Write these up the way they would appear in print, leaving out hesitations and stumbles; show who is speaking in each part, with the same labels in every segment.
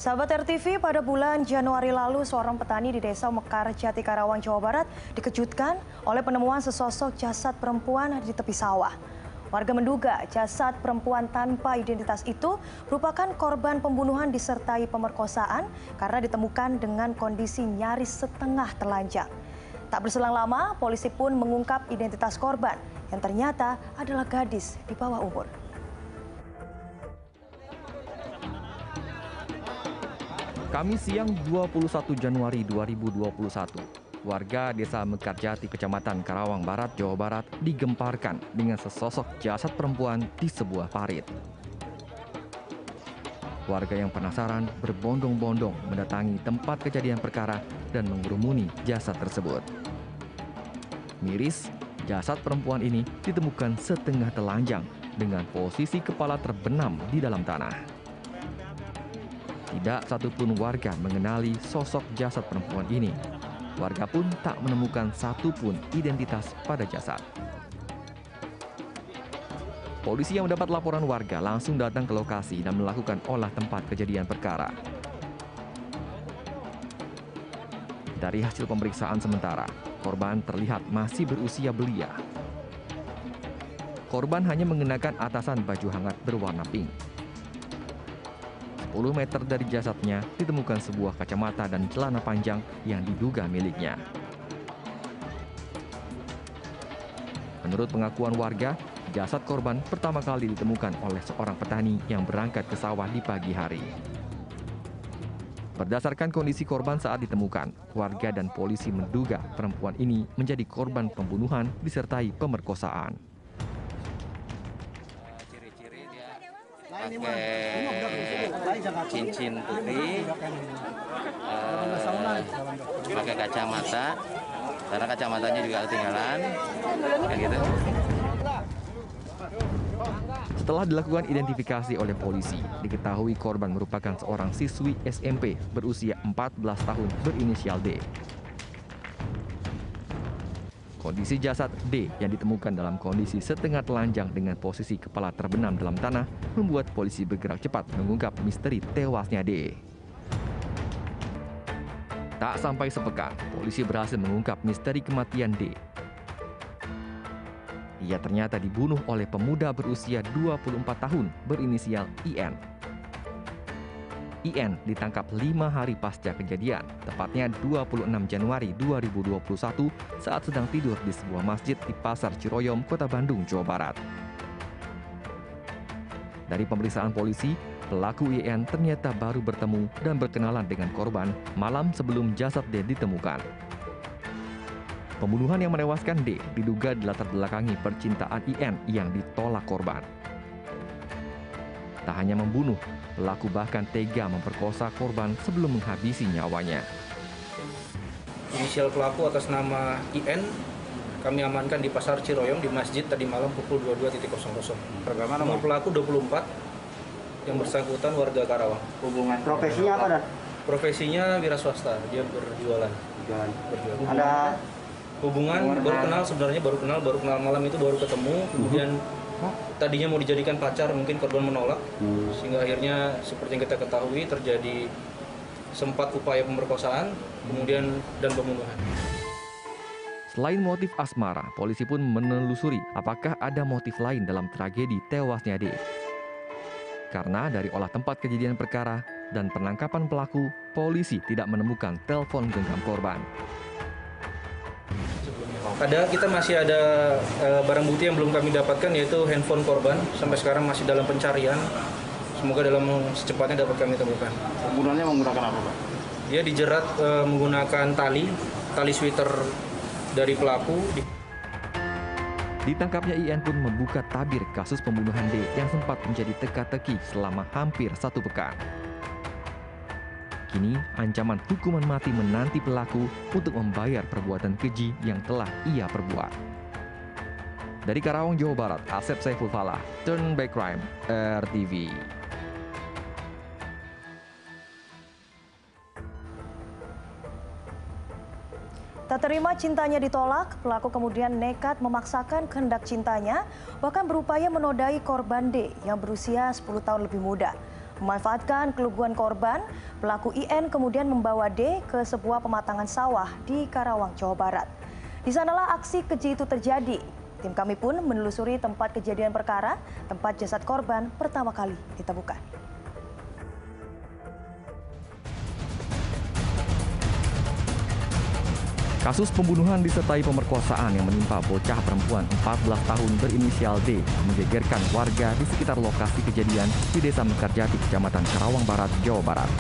Speaker 1: Sahabat RTV, pada bulan Januari lalu seorang petani di Desa Mekar Jati, Karawang, Jawa Barat dikejutkan oleh penemuan sesosok jasad perempuan di tepi sawah. Warga menduga jasad perempuan tanpa identitas itu merupakan korban pembunuhan disertai pemerkosaan karena ditemukan dengan kondisi nyaris setengah telanjang. Tak berselang lama, polisi pun mengungkap identitas korban yang ternyata adalah gadis di bawah umur.
Speaker 2: Kamis siang 21 Januari 2021, warga Desa Mekar Jati, Kecamatan Karawang Barat, Jawa Barat digemparkan dengan sesosok jasad perempuan di sebuah parit. Warga yang penasaran berbondong-bondong mendatangi tempat kejadian perkara dan mengerumuni jasad tersebut. Miris, jasad perempuan ini ditemukan setengah telanjang dengan posisi kepala terbenam di dalam tanah. Tidak satupun warga mengenali sosok jasad perempuan ini. Warga pun tak menemukan satupun identitas pada jasad. Polisi yang mendapat laporan warga langsung datang ke lokasi dan melakukan olah tempat kejadian perkara. Dari hasil pemeriksaan sementara, korban terlihat masih berusia belia. Korban hanya mengenakan atasan baju hangat berwarna pink. 10 meter dari jasadnya ditemukan sebuah kacamata dan celana panjang yang diduga miliknya. Menurut pengakuan warga, jasad korban pertama kali ditemukan oleh seorang petani yang berangkat ke sawah di pagi hari. Berdasarkan kondisi korban saat ditemukan, warga dan polisi menduga perempuan ini menjadi korban pembunuhan disertai pemerkosaan.
Speaker 3: Pakai cincin putih, pakai kacamata, karena kacamatanya juga ketinggalan, kayak gitu.
Speaker 2: Setelah dilakukan identifikasi oleh polisi, diketahui korban merupakan seorang siswi SMP berusia 14 tahun berinisial D. Kondisi jasad D yang ditemukan dalam kondisi setengah telanjang dengan posisi kepala terbenam dalam tanah membuat polisi bergerak cepat mengungkap misteri tewasnya D. Tak sampai sepekan, polisi berhasil mengungkap misteri kematian D. Ia ternyata dibunuh oleh pemuda berusia 24 tahun berinisial IN. IN ditangkap 5 hari pasca kejadian, tepatnya 26 Januari 2021 saat sedang tidur di sebuah masjid di Pasar Ciroyom, Kota Bandung, Jawa Barat. Dari pemeriksaan polisi, pelaku IN ternyata baru bertemu dan berkenalan dengan korban malam sebelum jasad D ditemukan. Pembunuhan yang menewaskan D diduga dilatar belakangi percintaan IN yang ditolak korban. Tak hanya membunuh, pelaku bahkan tega memperkosa korban sebelum menghabisi nyawanya.
Speaker 4: Inisial pelaku atas nama IN kami amankan di Pasar Ciroyom di masjid tadi malam pukul 22.00. Nomor pelaku 24 yang bersangkutan warga Karawang.
Speaker 5: Hubungan profesinya apa, Dan?
Speaker 4: Profesinya wira swasta, dia berjualan.
Speaker 5: Ada
Speaker 4: hubungan baru kenal, sebenarnya baru kenal malam itu baru ketemu, kemudian tadinya mau dijadikan pacar, mungkin korban menolak, sehingga akhirnya seperti yang kita ketahui terjadi sempat upaya pemerkosaan, kemudian dan pembunuhan.
Speaker 2: Selain motif asmara, polisi pun menelusuri apakah ada motif lain dalam tragedi tewasnya D. Karena dari olah tempat kejadian perkara dan penangkapan pelaku, polisi tidak menemukan telepon genggam korban.
Speaker 4: Kita masih ada barang bukti yang belum kami dapatkan, yaitu handphone korban. Sampai sekarang masih dalam pencarian. Semoga dalam secepatnya dapat kami temukan.
Speaker 5: pembunuhannya menggunakan apa, Pak?
Speaker 4: Dia dijerat menggunakan tali sweater dari pelaku.
Speaker 2: Ditangkapnya IN pun membuka tabir kasus pembunuhan D yang sempat menjadi teka-teki selama hampir 1 pekan. Kini, ancaman hukuman mati menanti pelaku untuk membayar perbuatan keji yang telah ia perbuat. Dari Karawang, Jawa Barat, Asep Saiful Falah, Turn Back Crime, RTV.
Speaker 1: Tak terima cintanya ditolak, pelaku kemudian nekat memaksakan kehendak cintanya, bahkan berupaya menodai korban D yang berusia 10 tahun lebih muda. Memanfaatkan keluguan korban, pelaku IN kemudian membawa D ke sebuah pematangan sawah di Karawang, Jawa Barat. Di sanalah aksi keji itu terjadi. Tim kami pun menelusuri tempat kejadian perkara, tempat jasad korban pertama kali ditemukan.
Speaker 2: Kasus pembunuhan disertai pemerkosaan yang menimpa bocah perempuan 14 tahun berinisial D menggegerkan warga di sekitar lokasi kejadian di Desa Mekarjati, Kecamatan Karawang Barat, Jawa Barat.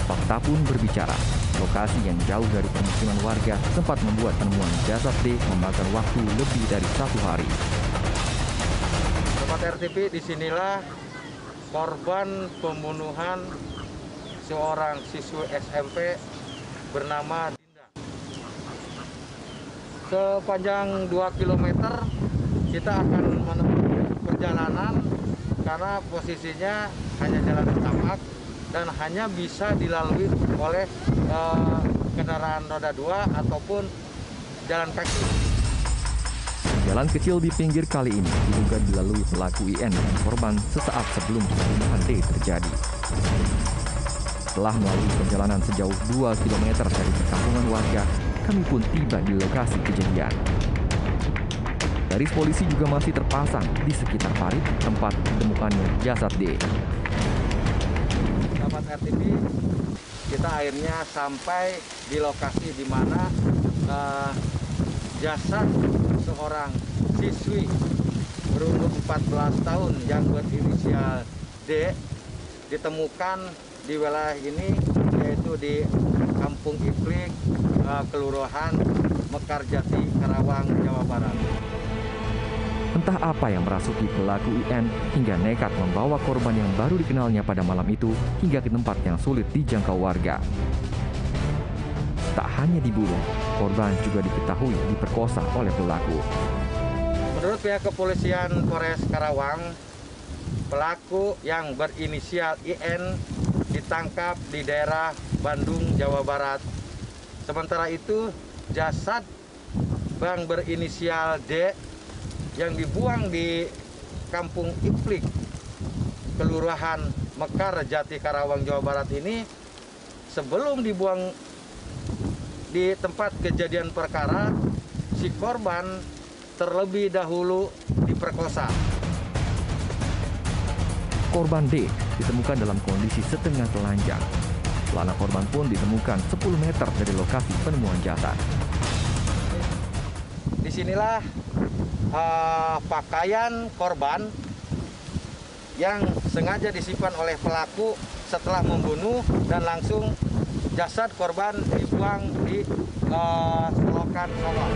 Speaker 2: Fakta pun berbicara, lokasi yang jauh dari permukiman warga sempat membuat penemuan jasad D memakan waktu lebih dari 1 hari.
Speaker 6: Sobat RTP, disinilah korban pembunuhan seorang siswi SMP bernama Dinda. Sepanjang 2 km kita akan menempuh perjalanan karena posisinya hanya jalan setapak dan hanya bisa dilalui oleh kendaraan roda 2 ataupun jalan kaki.
Speaker 2: Jalan kecil di pinggir kali ini diduga dilalui pelaku IN dan korban sesaat sebelum pembunuhan D terjadi. Setelah melalui perjalanan sejauh 2 km dari perkampungan warga, kami pun tiba di lokasi kejadian. Garis polisi juga masih terpasang di sekitar parit tempat ditemukannya jasad D.
Speaker 6: Sahabat RTP, kita akhirnya sampai di lokasi di mana jasad seorang siswi berumur 14 tahun yang berinisial D ditemukan di wilayah ini, yaitu di Kampung Iplik, Kelurahan Mekarjati, Karawang, Jawa Barat.
Speaker 2: Entah apa yang merasuki pelaku IN hingga nekat membawa korban yang baru dikenalnya pada malam itu hingga ke tempat yang sulit dijangkau warga. Tak hanya dibunuh, korban juga diketahui diperkosa oleh pelaku.
Speaker 6: Menurut pihak kepolisian Polres Karawang, pelaku yang berinisial IN ditangkap di daerah Bandung, Jawa Barat. Sementara itu, jasad yang berinisial D yang dibuang di Kampung Iplik, Kelurahan Mekarjati, Karawang, Jawa Barat ini, sebelum dibuang di tempat kejadian perkara, si korban terlebih dahulu diperkosa.
Speaker 2: Korban D ditemukan dalam kondisi setengah telanjang. Celana korban pun ditemukan 10 meter dari lokasi penemuan jasad.
Speaker 6: Disinilah pakaian korban yang sengaja disimpan oleh pelaku setelah membunuh dan langsung jasad korban dibuang di selokan sawah.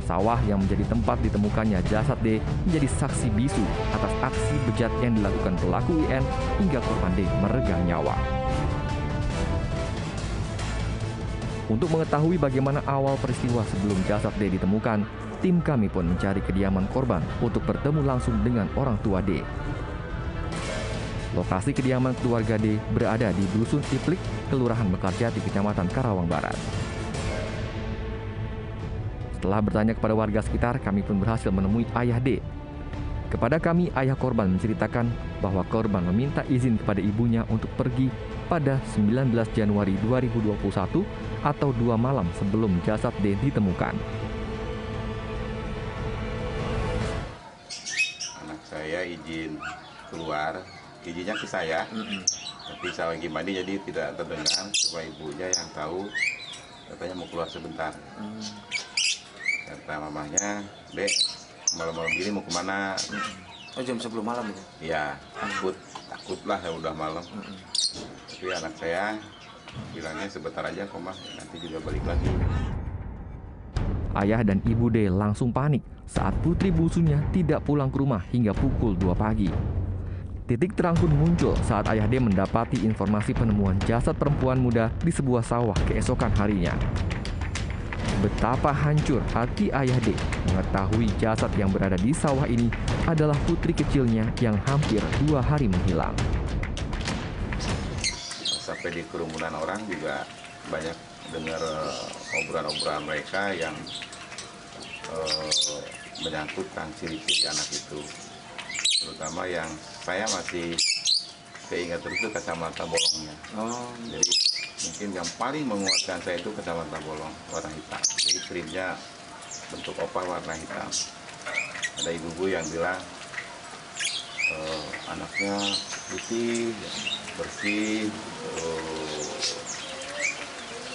Speaker 2: Sawah yang menjadi tempat ditemukannya jasad D menjadi saksi bisu atas aksi bejat yang dilakukan pelaku IN hingga korban D meregang nyawa. Untuk mengetahui bagaimana awal peristiwa sebelum jasad D ditemukan, tim kami pun mencari kediaman korban untuk bertemu langsung dengan orang tua D. Lokasi kediaman keluarga D berada di Dusun Iplik, Kelurahan Mekarjati, Kecamatan Karawang Barat. Setelah bertanya kepada warga sekitar, kami pun berhasil menemui ayah D. Kepada kami, ayah korban menceritakan bahwa korban meminta izin kepada ibunya untuk pergi pada 19 Januari 2021 atau 2 malam sebelum jasad D ditemukan.
Speaker 7: Anak saya izin keluar, izinnya ke saya, tapi saya lagi mandi jadi tidak terdengar, supaya ibunya yang tahu, katanya mau keluar sebentar. Kata mamahnya, Dek, malam-malam gini mau kemana?
Speaker 3: Oh, jam 10 malam ya?
Speaker 7: Iya, takutlah ya udah malam. Tapi anak saya bilangnya sebentar aja kok, Mah, nanti juga balik lagi.
Speaker 2: Ayah dan ibu D langsung panik saat putri bungsunya tidak pulang ke rumah hingga pukul 2 pagi. Titik terang pun muncul saat ayah D mendapati informasi penemuan jasad perempuan muda di sebuah sawah keesokan harinya. Betapa hancur hati ayah D mengetahui jasad yang berada di sawah ini adalah putri kecilnya yang hampir 2 hari menghilang.
Speaker 7: Sampai di kerumunan orang juga banyak dengar obrolan-obrolan mereka yang menyangkut tentang ciri-ciri anak itu. Terutama yang saya masih keingat terus itu kacamata bolongnya. Jadi mungkin yang paling menguatkan saya itu kacamata bolong warna hitam. Jadi krimnya bentuk opal warna hitam. Ada ibu-ibu yang bilang anaknya putih, bersih,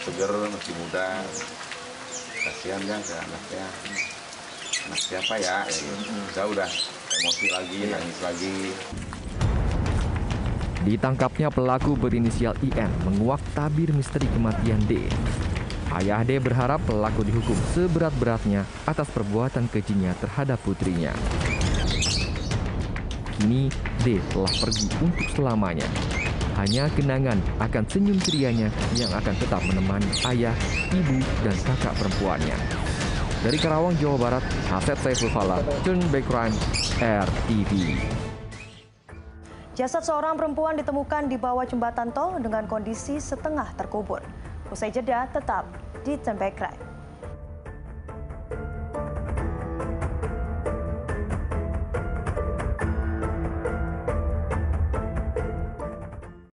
Speaker 7: seger, masih muda. Kasihan kan ke anaknya. Anak siapa ya? Saya udah emosi lagi, nangis lagi.
Speaker 2: Ditangkapnya pelaku berinisial IN menguak tabir misteri kematian D. Ayah D berharap pelaku dihukum seberat-beratnya atas perbuatan kejinya terhadap putrinya. Kini D telah pergi untuk selamanya. Hanya kenangan akan senyum cerianya yang akan tetap menemani ayah, ibu, dan kakak perempuannya. Dari Karawang, Jawa Barat, Asep Saiful Fala, Turn Back Crime, RTV.
Speaker 1: Jasad seorang perempuan ditemukan di bawah jembatan tol dengan kondisi setengah terkubur. Usai jeda tetap di Turn Back Crime.